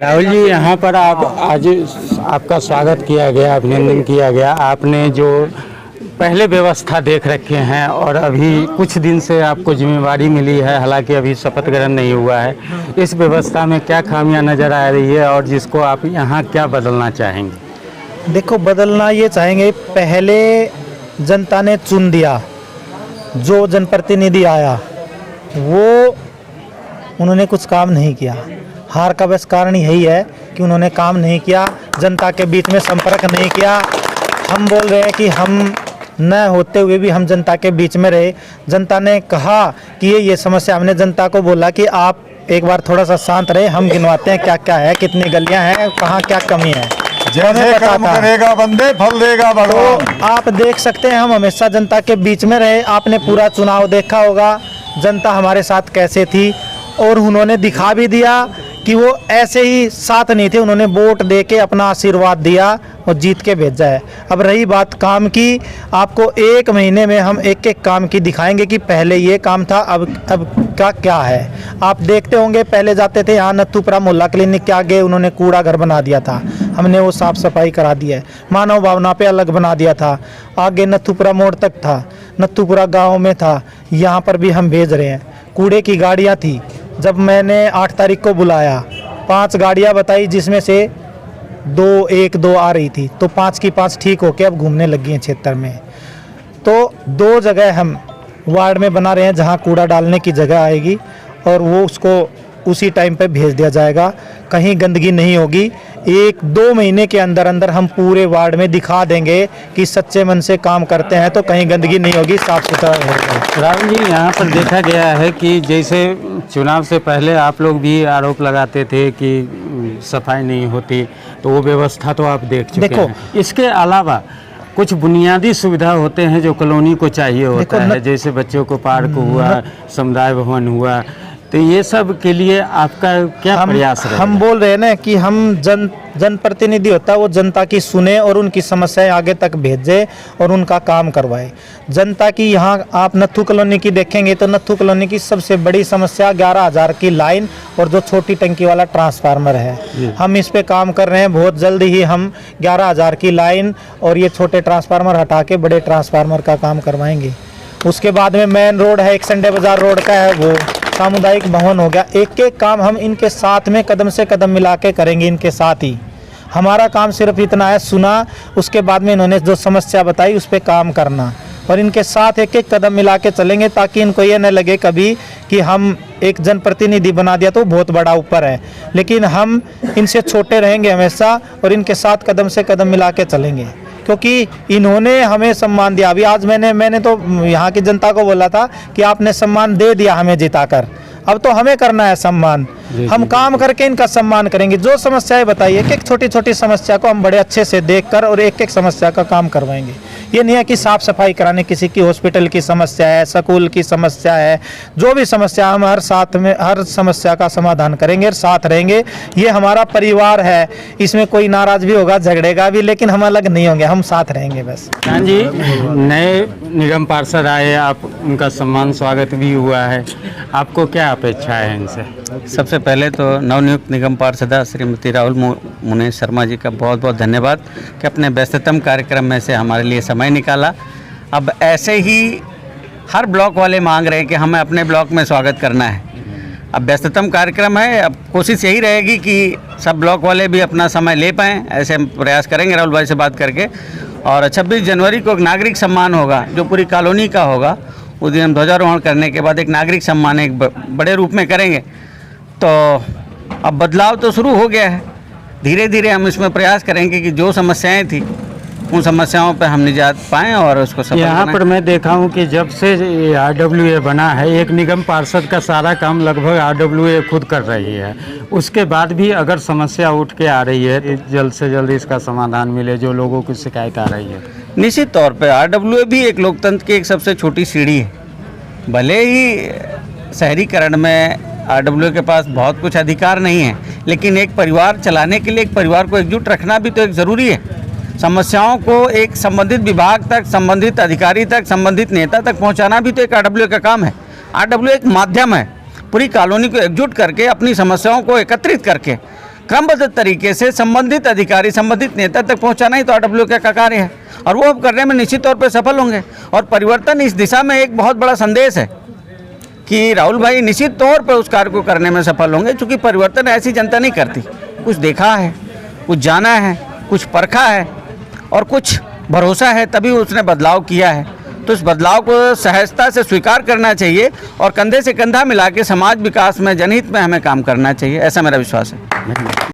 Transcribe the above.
राहुल जी, यहाँ पर आप आज आपका स्वागत किया गया, अभिनंदन किया गया। आपने जो पहले व्यवस्था देख रखे हैं और अभी कुछ दिन से आपको जिम्मेवारी मिली है, हालांकि अभी शपथ ग्रहण नहीं हुआ है, इस व्यवस्था में क्या खामियां नज़र आ रही है और जिसको आप यहाँ क्या बदलना चाहेंगे? देखो, बदलना ये चाहेंगे, पहले जनता ने चुन दिया, जो जनप्रतिनिधि आया वो उन्होंने कुछ काम नहीं किया। हार का बस कारण यही है कि उन्होंने काम नहीं किया, जनता के बीच में संपर्क नहीं किया। हम बोल रहे हैं कि हम न होते हुए भी हम जनता के बीच में रहे। जनता ने कहा कि ये समस्या, हमने जनता को बोला कि आप एक बार थोड़ा सा शांत रहे, हम गिनवाते हैं क्या क्या है, कितनी गलियां हैं, कहाँ क्या कमी है। जैसे कर्म करेगा बंदे फल देगा भगवान। तो आप देख सकते हैं, हम हमेशा जनता के बीच में रहे। आपने पूरा चुनाव देखा होगा, जनता हमारे साथ कैसे थी, और उन्होंने दिखा भी दिया कि वो ऐसे ही साथ नहीं थे। उन्होंने वोट दे के अपना आशीर्वाद दिया और जीत के भेजा है। अब रही बात काम की, आपको एक महीने में हम एक एक काम की दिखाएंगे कि पहले ये काम था, अब का क्या है। आप देखते होंगे, पहले जाते थे यहाँ नथुपुरा मोहल्ला क्लिनिक के आगे उन्होंने कूड़ा घर बना दिया था, हमने वो साफ़ सफाई करा दी है। मानव भावना पे अलग बना दिया था, आगे नथुपुरा मोड़ तक था, नथुपुरा गाँव में था, यहाँ पर भी हम भेज रहे हैं। कूड़े की गाड़ियाँ थी, जब मैंने 8 तारीख को बुलाया 5 गाड़ियाँ बताई, जिसमें से 1-2 आ रही थी, तो 5 की 5 ठीक होके अब घूमने लगी हैं क्षेत्र में। तो 2 जगह हम वार्ड में बना रहे हैं जहां कूड़ा डालने की जगह आएगी, और वो उसको उसी टाइम पे भेज दिया जाएगा, कहीं गंदगी नहीं होगी। 1-2 महीने के अंदर अंदर हम पूरे वार्ड में दिखा देंगे कि सच्चे मन से काम करते हैं, तो कहीं गंदगी नहीं होगी, साफ सुथरा होगा। राहुल जी, यहाँ पर देखा गया है कि जैसे चुनाव से पहले आप लोग भी आरोप लगाते थे कि सफाई नहीं होती, तो वो व्यवस्था तो आप देख चुके हैं। इसके अलावा कुछ बुनियादी सुविधा होते हैं जो कॉलोनी को चाहिए होता है, जैसे बच्चों को पार्क हुआ, समुदाय भवन हुआ, तो ये सब के लिए आपका क्या प्रयास है? हम बोल रहे हैं ना कि हम जनप्रतिनिधि होता है, वो जनता की सुने और उनकी समस्याएं आगे तक भेजे और उनका काम करवाए। जनता की यहाँ आप नत्थू कॉलोनी की देखेंगे तो नत्थू कॉलोनी की सबसे बड़ी समस्या 11,000 की लाइन और जो छोटी टंकी वाला ट्रांसफार्मर है। हम इस पे काम कर रहे हैं, बहुत जल्द ही हम 11,000 की लाइन और ये छोटे ट्रांसफार्मर हटा के बड़े ट्रांसफार्मर का काम करवाएंगे। उसके बाद में मेन रोड है, एक संडे बाजार रोड का है, वो सामुदायिक भवन हो गया। एक एक काम हम इनके साथ में कदम से कदम मिला के करेंगे, इनके साथ ही। हमारा काम सिर्फ इतना है, सुना, उसके बाद में इन्होंने जो समस्या बताई उस पर काम करना, और इनके साथ एक एक कदम मिला के चलेंगे, ताकि इनको ये न लगे कभी कि हम एक जनप्रतिनिधि बना दिया तो बहुत बड़ा ऊपर है। लेकिन हम इनसे छोटे रहेंगे हमेशा, और इनके साथ कदम से कदम मिला के चलेंगे, क्योंकि इन्होंने हमें सम्मान दिया। अभी आज मैंने तो यहाँ की जनता को बोला था कि आपने सम्मान दे दिया हमें जिताकर, अब तो हमें करना है सम्मान। हम काम करके इनका सम्मान करेंगे। जो समस्याएं बताइए, एक एक छोटी छोटी समस्या को हम बड़े अच्छे से देखकर और एक एक समस्या का काम करवाएंगे। ये नहीं है कि साफ सफाई कराने, किसी की हॉस्पिटल की समस्या है, स्कूल की समस्या है, जो भी समस्या, हम हर समस्या का समाधान करेंगे और साथ रहेंगे। ये हमारा परिवार है, इसमें कोई नाराज भी होगा, झगड़ेगा भी, लेकिन हम अलग नहीं होंगे, हम साथ रहेंगे बस। हाँ जी, नए निगम पार्षद आए, आप उनका सम्मान स्वागत भी हुआ है, आपको क्या अपेक्षा है इनसे? सबसे पहले तो नवनियुक्त निगम पार्षदा श्रीमती राहुल मुनेश शर्मा जी का बहुत बहुत धन्यवाद कि अपने व्यस्ततम कार्यक्रम में से हमारे लिए समय निकाला। अब ऐसे ही हर ब्लॉक वाले मांग रहे हैं कि हमें अपने ब्लॉक में स्वागत करना है। अब व्यस्ततम कार्यक्रम है, अब कोशिश यही रहेगी कि सब ब्लॉक वाले भी अपना समय ले पाएँ, ऐसे हम प्रयास करेंगे राहुल भाई से बात करके। और 26 जनवरी को एक नागरिक सम्मान होगा जो पूरी कॉलोनी का होगा। उस दिन हम ध्वजारोहण करने के बाद एक नागरिक सम्मान एक बड़े रूप में करेंगे। तो अब बदलाव तो शुरू हो गया है, धीरे धीरे हम इसमें प्रयास करेंगे कि जो समस्याएं थी उन समस्याओं पर हम निजात पाएँ और उसको सफल यहाँ पर मैं देखा हूँ कि जब से RWA बना है, एक निगम पार्षद का सारा काम लगभग RWA खुद कर रही है। उसके बाद भी अगर समस्या उठ के आ रही है, जल्द से जल्द इसका समाधान मिले, जो लोगों की शिकायत आ रही है। निश्चित तौर पे RWA भी एक लोकतंत्र की एक सबसे छोटी सीढ़ी है। भले ही शहरीकरण में RWA के पास बहुत कुछ अधिकार नहीं है, लेकिन एक परिवार चलाने के लिए एक परिवार को एकजुट रखना भी तो एक ज़रूरी है। समस्याओं को एक संबंधित विभाग तक, संबंधित अधिकारी तक, संबंधित नेता तक पहुंचाना भी तो एक RWA का काम है। RWA एक माध्यम है, पूरी कॉलोनी को एकजुट करके अपनी समस्याओं को एकत्रित करके क्रमबद्ध तरीके से संबंधित अधिकारी, संबंधित नेता तक पहुंचाना ही तो RWK का कार्य है, और वो अब करने में निश्चित तौर पर सफल होंगे। और परिवर्तन इस दिशा में एक बहुत बड़ा संदेश है कि राहुल भाई निश्चित तौर पर उस कार्य को करने में सफल होंगे, क्योंकि परिवर्तन ऐसी जनता नहीं करती। कुछ देखा है, कुछ जाना है, कुछ परखा है और कुछ भरोसा है, तभी उसने बदलाव किया है। तो इस बदलाव को सहजता से स्वीकार करना चाहिए और कंधे से कंधा मिला के समाज विकास में, जनहित में हमें काम करना चाहिए, ऐसा मेरा विश्वास है।